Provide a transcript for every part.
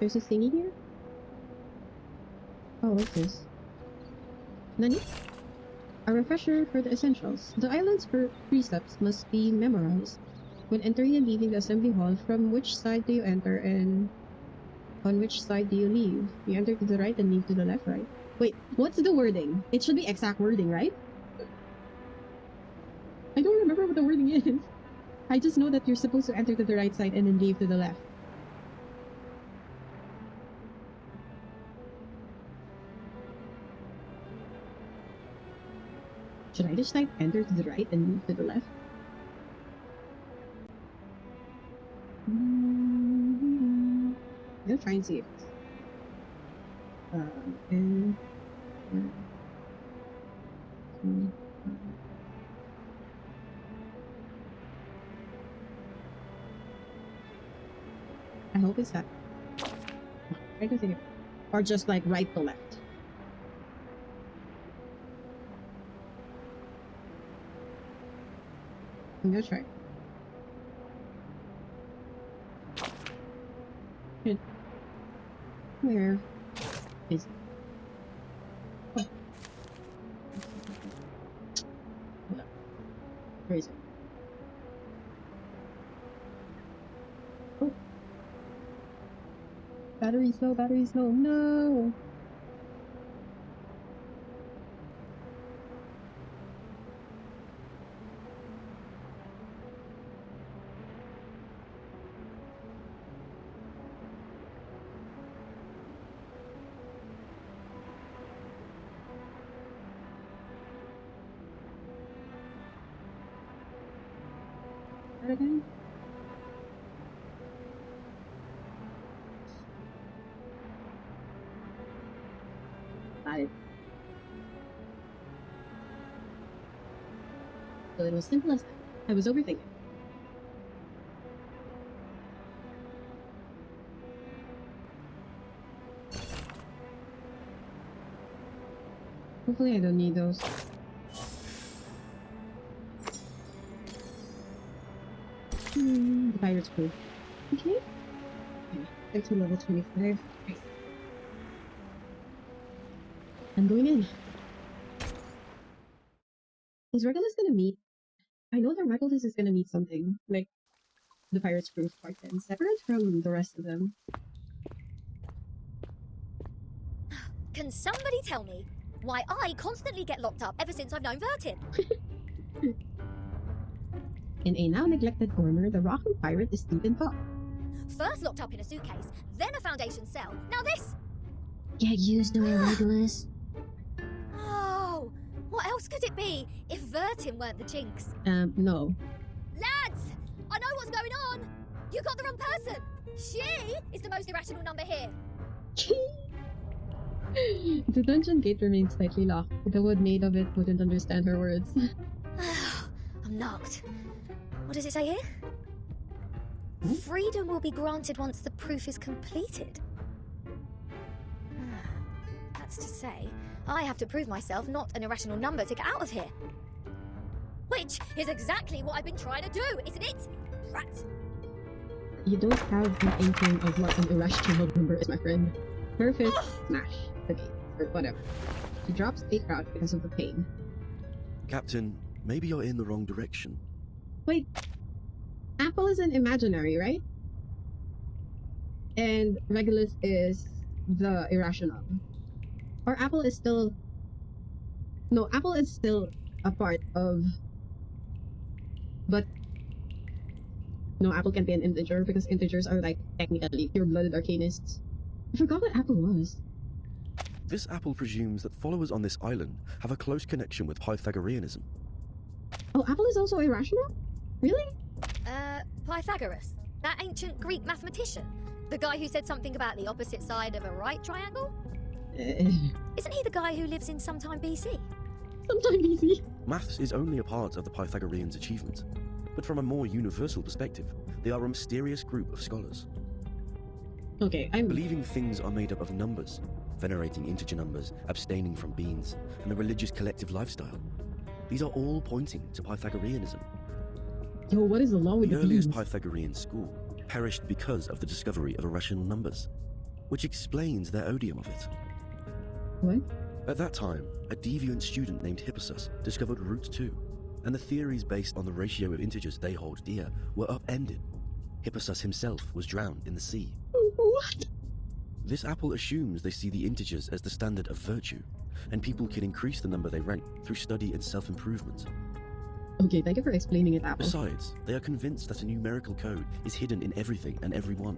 There's a thingy here? Oh, what's this? Nani? A refresher for the essentials. The island's precepts must be memorized. When entering and leaving the assembly hall, from which side do you enter and on which side do you leave? You enter to the right and leave to the left, right? Wait, what's the wording? It should be exact wording, right? I don't remember what the wording is. I just know that you're supposed to enter to the right side and then leave to the left. Should I just type enter to the right and leave to the left? I'll try and see it. I hope it's that. Right to think, or just like right to left. I'm gonna try. Good. Where is it? Oh. Hold up. Where is it? Oh. Battery's low, battery's low. No! Again? Got it. So it was simple as that. I was overthinking. Hopefully I don't need those. The pirate's crew. Okay. Get to level 25. Great. I'm going in. Is Regulus gonna meet? I know that Regulus is gonna meet something, like the pirate's crew part 10, separate from the rest of them. Can somebody tell me why I constantly get locked up ever since I've known Vertin? In a now neglected corner, the rocking pirate is deep in thought. First locked up in a suitcase, then a Foundation cell, now this! Get used to it, Regulus. Oh, what else could it be if Vertin weren't the jinx? No. Lads, I know what's going on! You got the wrong person! She is the most irrational number here! The dungeon gate remains slightly locked. The wood made of it wouldn't understand her words. I'm knocked. What does it say here? Freedom will be granted once the proof is completed. That's to say, I have to prove myself not an irrational number to get out of here. Which is exactly what I've been trying to do, isn't it? Rats. You don't have an inkling of what an irrational number is, my friend. Perfect. Smash. Okay, or whatever. She drops 8 out because of the pain. Captain, maybe you're in the wrong direction. Wait. Apple isn't imaginary, right? And Regulus is the irrational. Or Apple is still... No, Apple is still a part of... But... No, Apple can be an integer because integers are like technically pure-blooded arcanists. I forgot what Apple was. This apple presumes that followers on this island have a close connection with Pythagoreanism. Oh, Apple is also irrational? Really? Pythagoras, that ancient Greek mathematician. The guy who said something about the opposite side of a right triangle? Isn't he the guy who lives in sometime BC? Sometime BC. Maths is only a part of the Pythagoreans' achievement, but from a more universal perspective, they are a mysterious group of scholars. Okay, I'm... Believing things are made up of numbers, venerating integer numbers, abstaining from beans, and a religious collective lifestyle. These are all pointing to Pythagoreanism. Yo, what is the law with The the earliest beans? Pythagorean school perished because of the discovery of irrational numbers. which explains their odium of it. What? At that time, a deviant student named Hippasus discovered root 2, and the theories based on the ratio of integers they hold dear were upended. Hippasus himself was drowned in the sea. What? This apple assumes they see the integers as the standard of virtue, and people can increase the number they rank through study and self-improvement. Okay, thank you for explaining it, Apple. Besides, they are convinced that a numerical code is hidden in everything and everyone.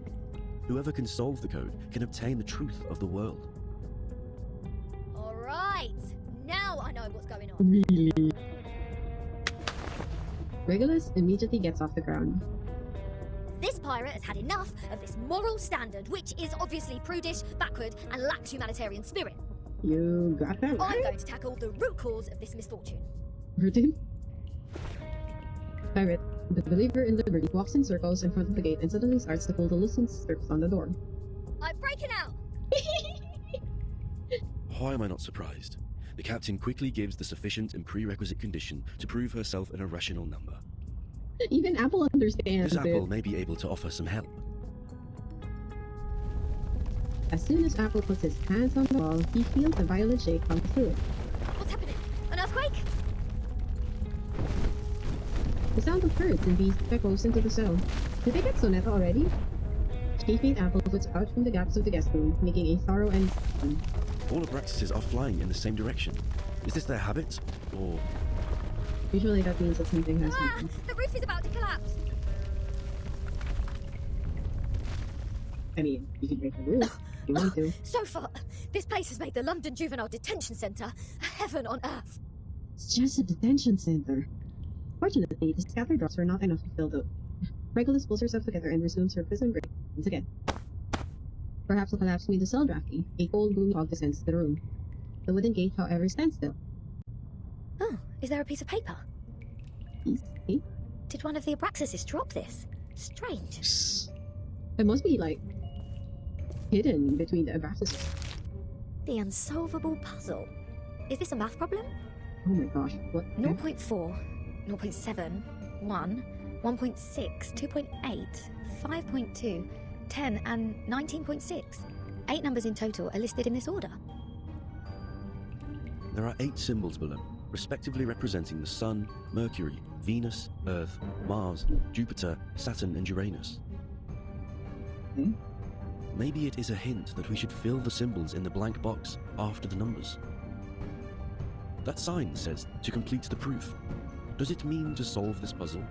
Whoever can solve the code can obtain the truth of the world. Alright, now I know what's going on. Really? Regulus immediately gets off the ground. This pirate has had enough of this moral standard, which is obviously prudish, backward, and lacks humanitarian spirit. You got that I'm right? going to tackle the root cause of this misfortune. Routine? Pirate, the believer in liberty, walks in circles in front of the gate and suddenly starts to pull the loosened strips on the door. I'm breaking out! Why am I not surprised? The captain quickly gives the sufficient and prerequisite condition to prove herself an irrational number. Even Apple understands This apple it. may be able to offer some help. As soon as Apple puts his hands on the wall, he feels a violent shake come through it. What's happening? An earthquake? The sound of birds and bees echoes into the cell. Did they get Sonetta already? Chafing Apple puts out from the gaps of the guest room, making a thorough and All Abraxases are flying in the same direction. Is this their habit, or... usually that means that something has happened. The roof is about to collapse! I mean, you can break the roof if you want to. So far, this place has made the London Juvenile Detention Centre a heaven on earth. It's just a detention center. Fortunately, the scattered drops were not enough to fill the... Regulus pulls herself together and resumes her prison break once again. Perhaps the collapse made the cell drafty. A cold, gloomy fog descends to the room. The wooden gate, however, stands still. Oh, is there a piece of paper? Easy. Did one of the Abraxases drop this? Strange. It must be, like, hidden between the Abraxases. The unsolvable puzzle. Is this a math problem? Oh my gosh, what? 0.4, 0.7, 1, 1.6, 2.8, 5.2, 10, and 19.6. 8 numbers in total are listed in this order. There are 8 symbols below, respectively representing the Sun, Mercury, Venus, Earth, Mars, Jupiter, Saturn, and Uranus. Hmm? Maybe it is a hint that we should fill the symbols in the blank box after the numbers. That sign says to complete the proof. Does it mean to solve this puzzle?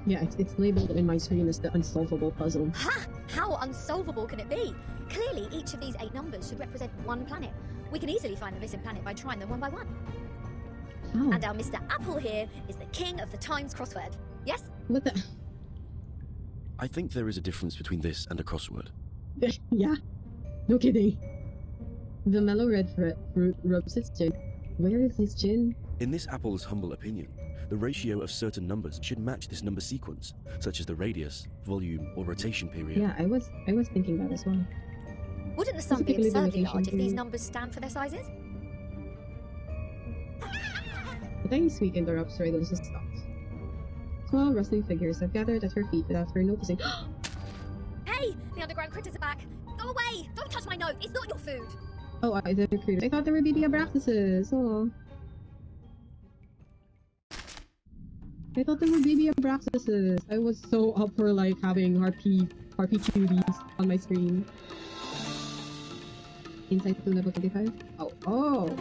Yeah, it's labeled in my screen as the unsolvable puzzle. Ha! How unsolvable can it be? Clearly, each of these 8 numbers should represent one planet. We can easily find the missing planet by trying them one by one. How? And our Mr. Apple here is the king of the Times crossword. Yes? What the... I think there is a difference between this and a crossword. Yeah. No kidding. The mellow red fruit rubs its chin. Where is his chin? In this apple's humble opinion, the ratio of certain numbers should match this number sequence, such as the radius, volume, or rotation period. Yeah, I was thinking that as well. Wouldn't the sun be Specifically the absurdly rotation large if these period. numbers stand for their sizes? A tiny squeak interrupts Regulus' thoughts. Small rustling figures have gathered at her feet without her noticing. Hey! The underground critters are back! Go away! Don't touch my note! It's not your food! Oh, the critters. I thought they were baby Abraxases. Oh. I thought they were baby Abraxases. I was so up for like having harpy cuties on my screen. Insight to level 25? Oh.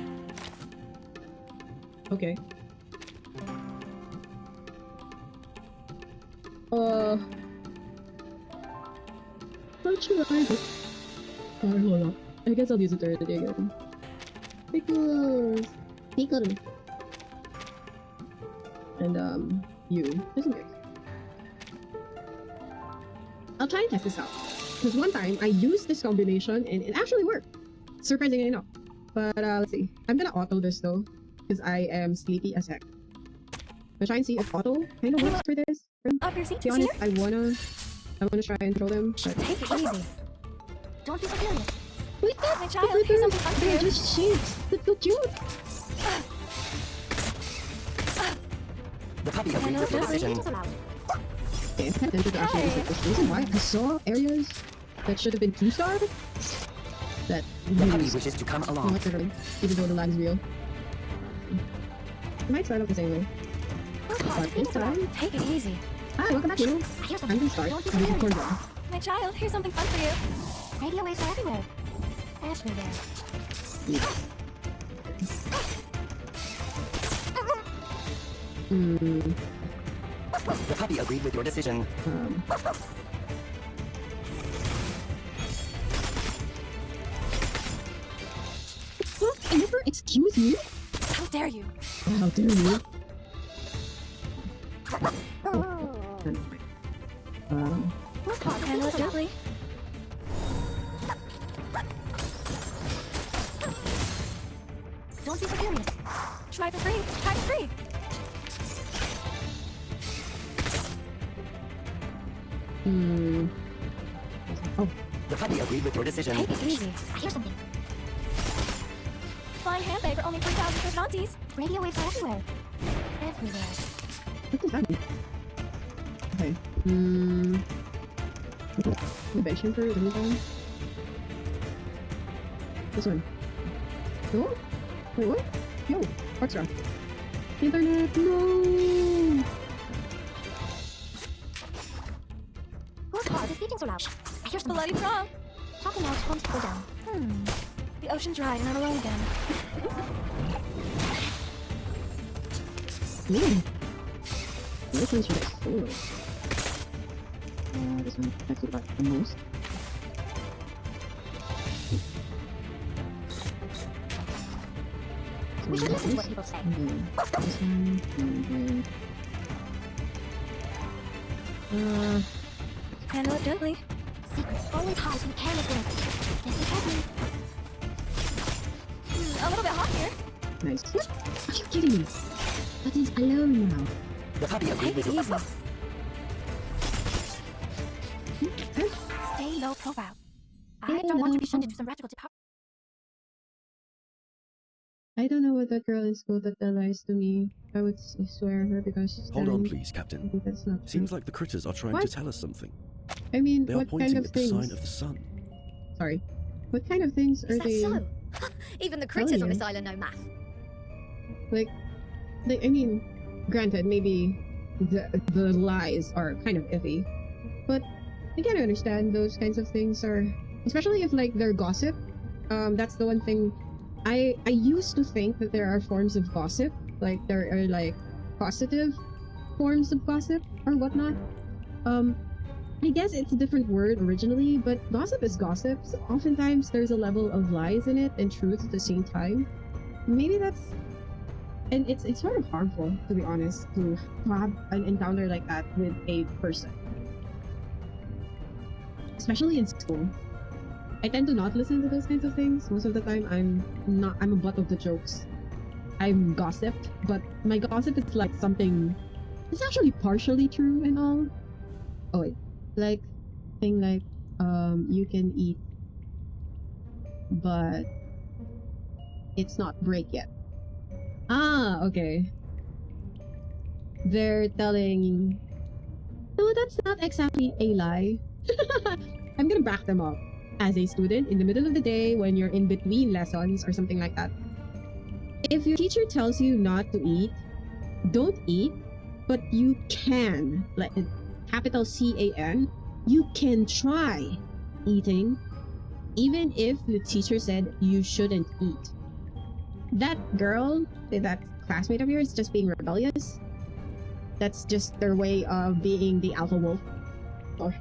Okay. Not sure either. Alright, hold on. I guess I'll use it already again. Pickles! Pickle! And, you. Doesn't work. I'll try and test this out. Because one time, I used this combination and it actually worked. Surprisingly enough. But, let's see. I'm gonna auto this though. Because I am sleepy as heck. I'll try and see if auto kind of works for this. Up your seat, To be honest, I wanna try and throw them, but... Take it easy. Don't be so curious. Wait, My child, here's something fun for they're you. just shapes. That's so cute. The puppy I know agreed with no your decision. visitors allowed. Okay, I'm tempted to actually use it. The reason why I saw areas that should have been 2-star. That The puppy lose. wishes to come No, along. what's the even though the lag is real. It might start off the same way. But this time, Take it easy. hi, welcome back, you. I hear I'm something. gonna start Don't be with the scared. corn dog. My child, here's something fun for you. Radio waves are everywhere. Ask me there. Hmm. The puppy agreed with your decision. What? I never excuse you? How dare you? How dare you? Handle it gently. Don't be so curious. Try for free. Try for free. Hmm. Oh, The puppy agreed with your decision. Take it easy. I hear something. Flying handbag for only 3,000 personalities. Radio waves are everywhere. Everywhere. what is happening? Okay. Hmm. Innovation for anything? This one. No? Wait, what? Yo, what's wrong? Internet, no! Whose heart is beating so loud? I hear some bloody drum. Talking out won't go down. The ocean dried and I'm alone again. Ooh. This one should explode. This one actually got the most. We should listen to what people say. This one. Okay. Handle it gently. Secrets always hide in careless words. Listen carefully. A little bit hot here. Nice. What? Are you kidding me? That is alone now. The puppy agreed Take with it your easy. Stay low profile. I don't want to be shunned into some radical department. I don't know what that girl is called that lies to me. I would swear her because she's Hold on, telling- please, Captain. I think that's not true. Seems like the critters are trying to What? tell us something. I mean, They are what pointing kind of at the things? sign of the sun. Sorry. What kind of things Is are that they? so? Even the critters on you. this island know math. Like, I mean, granted, maybe the lies are kind of iffy, but I can understand those kinds of things are, especially if like they're gossip. That's the one thing. I used to think that there are forms of gossip, like there are like positive forms of gossip or whatnot. I guess it's a different word originally, but gossip is gossip. So oftentimes there's a level of lies in it and truth at the same time. Maybe that's, and it's sort of harmful, to be honest, to have an encounter like that with a person, especially in school. I tend to not listen to those kinds of things. Most of the time, I'm a butt of the jokes. I'm gossiped, but my gossip is like something, it's actually partially true and all. Oh wait, like, thing like, you can eat, but it's not break yet. Ah, okay. They're telling, no, that's not exactly a lie. I'm gonna back them up. As a student, in the middle of the day, when you're in between lessons or something like that, if your teacher tells you not to eat, don't eat, but you can, like capital C-A-N, you can try eating, even if the teacher said you shouldn't eat. That girl, that classmate of yours, just being rebellious. That's just their way of being the alpha wolf. Oh.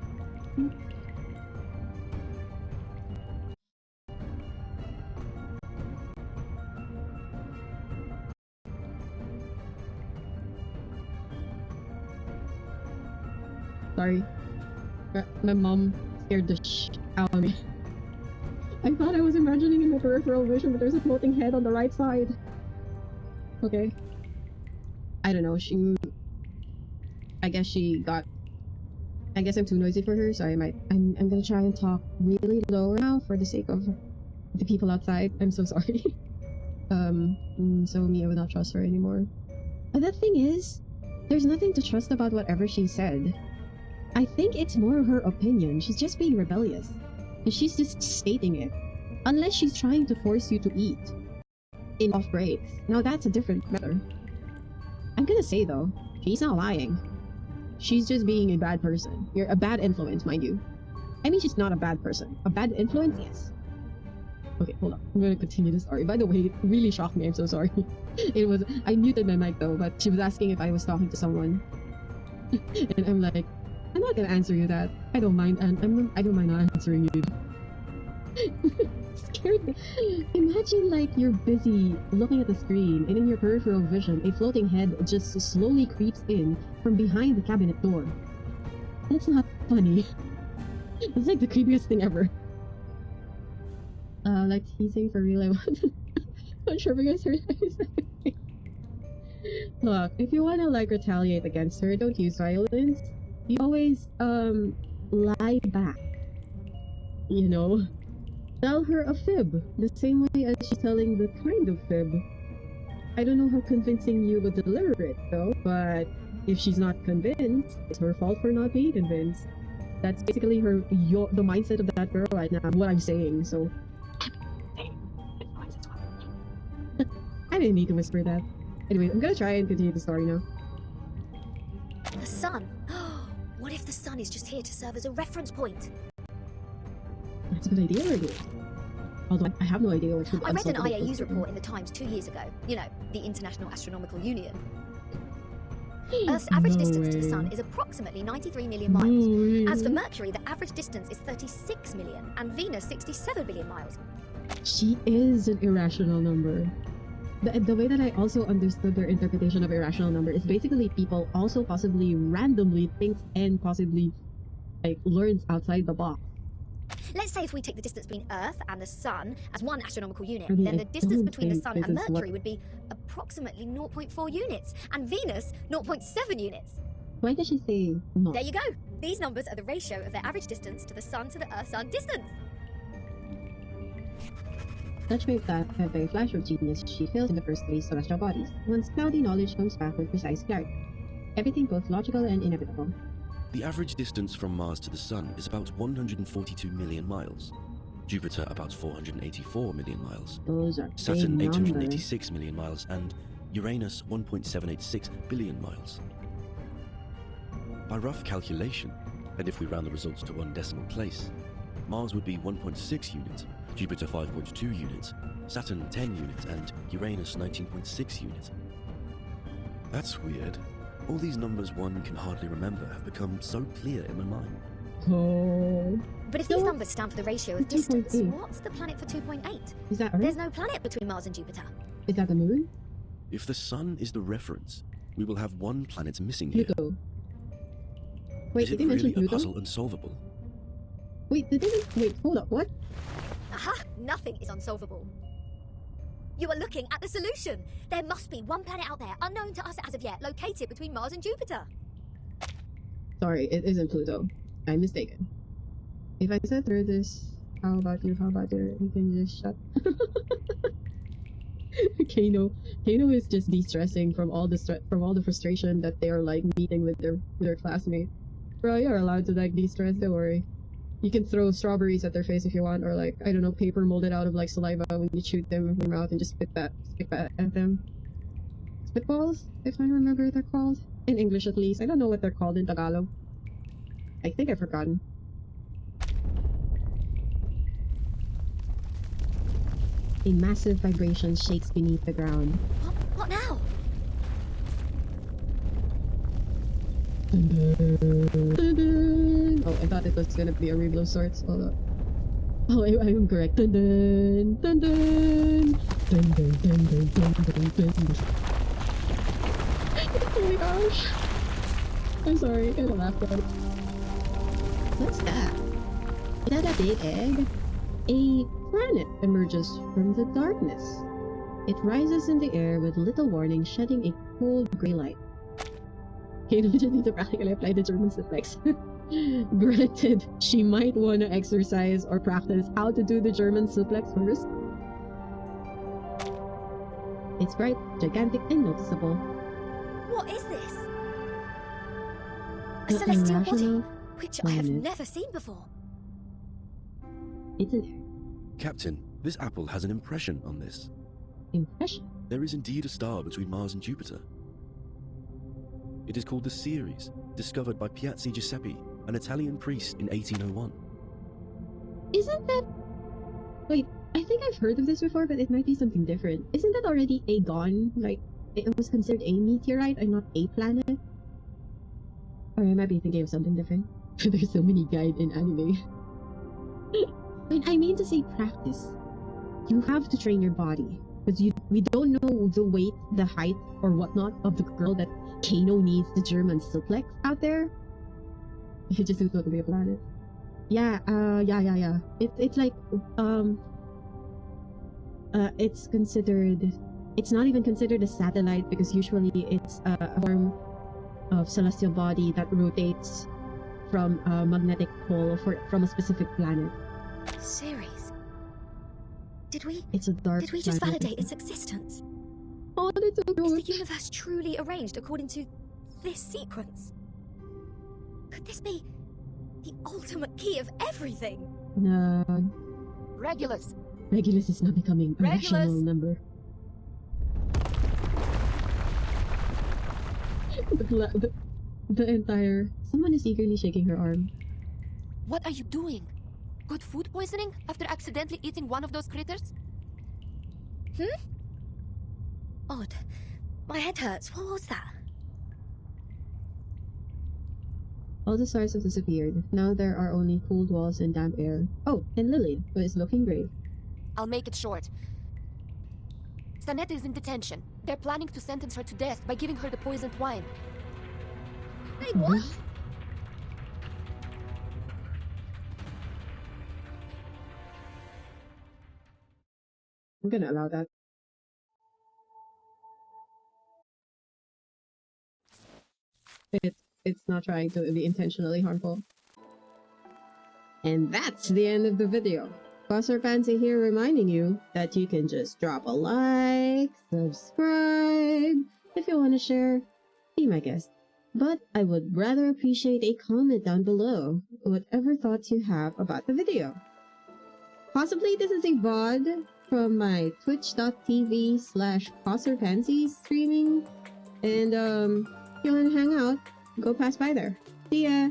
Sorry. My mom scared the shit out of me. I thought I was imagining in my peripheral vision that there's a floating head on the right side. Okay. I don't know, I guess I'm too noisy for her, so I'm gonna try and talk really low now for the sake of the people outside. I'm so sorry. So Mia would not trust her anymore. But the thing is, there's nothing to trust about whatever she said. I think it's more her opinion. She's just being rebellious. And she's just stating it. Unless she's trying to force you to eat in off breaks. Now that's a different matter. I'm gonna say though, she's not lying. She's just being a bad person. You're a bad influence, mind you. I mean, she's not a bad person. A bad influence, yes. Okay, hold on. I'm gonna continue the story. By the way, it really shocked me. I'm so sorry. I muted my mic though, but she was asking if I was talking to someone. And I'm like, I'm not gonna answer you that. I don't mind, and I don't mind not answering you. Scared me. Imagine like you're busy looking at the screen, and in your peripheral vision, a floating head just slowly creeps in from behind the cabinet door. That's not funny. It's like the creepiest thing ever. Like teasing for real. I wasn't. Not sure if you guys heard that. Look, if you wanna like retaliate against her, don't use violence. You always lie back. You know? Tell her a fib, the same way as she's telling the kind of fib. I don't know how convincing you would deliver it though, but if she's not convinced, it's her fault for not being convinced. That's basically the mindset of that girl right now, what I'm saying, so... I didn't need to whisper that. Anyway, I'm gonna try and continue the story now. The sun. What if the sun is just here to serve as a reference point? That's a good idea, Regulus. Although I have no idea what I read an IAU's report in the Times 2 years ago. You know, the International Astronomical Union. Earth's average distance to the sun is approximately 93 million miles. As for Mercury, the average distance is 36 million, and Venus 67 billion miles. She is an irrational number. The way that I also understood their interpretation of irrational number is basically people also possibly randomly thinks and possibly like learns outside the box. Let's say if we take the distance between Earth and the Sun as one astronomical unit, I mean, then the distance don't between the think Sun this and is Mercury would be approximately 0.4 units, and Venus 0.7 units. Why does she say no? There you go. These numbers are the ratio of their average distance to the Sun to the Earth-Sun distance. Such makes that have a flash of genius she fails in the first three celestial bodies. Once cloudy knowledge comes back with precise clarity. Everything both logical and inevitable. The average distance from Mars to the Sun is about 142 million miles. Jupiter about 484 million miles. Those are Saturn big numbers. 886 million miles, and Uranus 1.786 billion miles. By rough calculation, and if we round the results to one decimal place, Mars would be 1.6 units, Jupiter 5.2 units, Saturn 10 units, and Uranus 19.6 units. That's weird. All these numbers one can hardly remember have become so clear in my mind. Oh. But if these So numbers stand for the ratio of 2.8. distance, what's the planet for 2.8? Is that Earth? There's no planet between Mars and Jupiter. Is that the moon? If the Sun is the reference, we will have one planet missing here. Pluto. Wait, Is did it they mention really a Pluto? puzzle unsolvable? Wait, wait, hold up, what? Aha! Nothing is unsolvable. You are looking at the solution. There must be one planet out there, unknown to us as of yet, located between Mars and Jupiter. Sorry, it isn't Pluto. I'm mistaken. If I said through this, how about you? You can just shut. Kano is just de-stressing from all the frustration that they are like meeting with their classmates. Bro, you're allowed to like de-stress. Don't worry. You can throw strawberries at their face if you want, or like I don't know, paper molded out of like saliva when you shoot them in your mouth and just spit that at them. Spitballs, if I remember they're called in English at least. I don't know what they're called in Tagalog. I think I've forgotten. A massive vibration shakes beneath the ground. What now? Dun dun, dun dun. Oh, I thought it was gonna be a reveal of sorts. Hold up. Oh, I am correct. Dun dun dun dun dun dun dun dun dun dun dun. Oh my gosh! I'm sorry, I kinda laughed at it. What's that? Is that a big egg? A planet emerges from the darkness. It rises in the air with little warning, shedding a cold gray light. Okay, we just need to practically apply the German suplex. Granted, she might want to exercise or practice how to do the German suplex first. It's bright, gigantic, and noticeable. What is this? A celestial body, irrational which I have planet. never seen before. It's an error. Captain, this apple has an impression on this. Impression? There is indeed a star between Mars and Jupiter. It is called the Ceres, discovered by Piazzi Giuseppe, an Italian priest in 1801. Isn't that... Wait, I think I've heard of this before, but it might be something different. Isn't that already a gone? Like, it was considered a meteorite and not a planet? Or I might be thinking of something different. There's so many guides in anime. I mean to say practice. You have to train your body. Because we don't know the weight, the height, or whatnot of the girl that Kano needs the German suplex out there. It just looks like a planet. Yeah. It's like, it's considered... It's not even considered a satellite because usually it's a form of celestial body that rotates from a magnetic pole from a specific planet. Ceres. It's a dark Did we just planet. validate its existence? Oh, that's so Is good. the universe truly arranged according to this sequence? Could this be the ultimate key of everything? No, Regulus. Regulus is not becoming a Regulus! rational number. The entire... Someone is eagerly shaking her arm. What are you doing? Got food poisoning after accidentally eating one of those critters? Odd. My head hurts. What was that? All the stars have disappeared. Now there are only cold walls and damp air. Oh, and Lily, who is looking grave. I'll make it short. Sanetta is in detention. They're planning to sentence her to death by giving her the poisoned wine. Hey, what? I'm gonna allow that. It's not trying to be intentionally harmful. And that's the end of the video. koser.Pansikoser here reminding you that you can just drop a like, subscribe, if you want to share, be my guest. But I would rather appreciate a comment down below, whatever thoughts you have about the video. Possibly this is a VOD from my twitch.tv/koser.Pansikoser streaming. And if you want to hang out, go pass by there. See ya!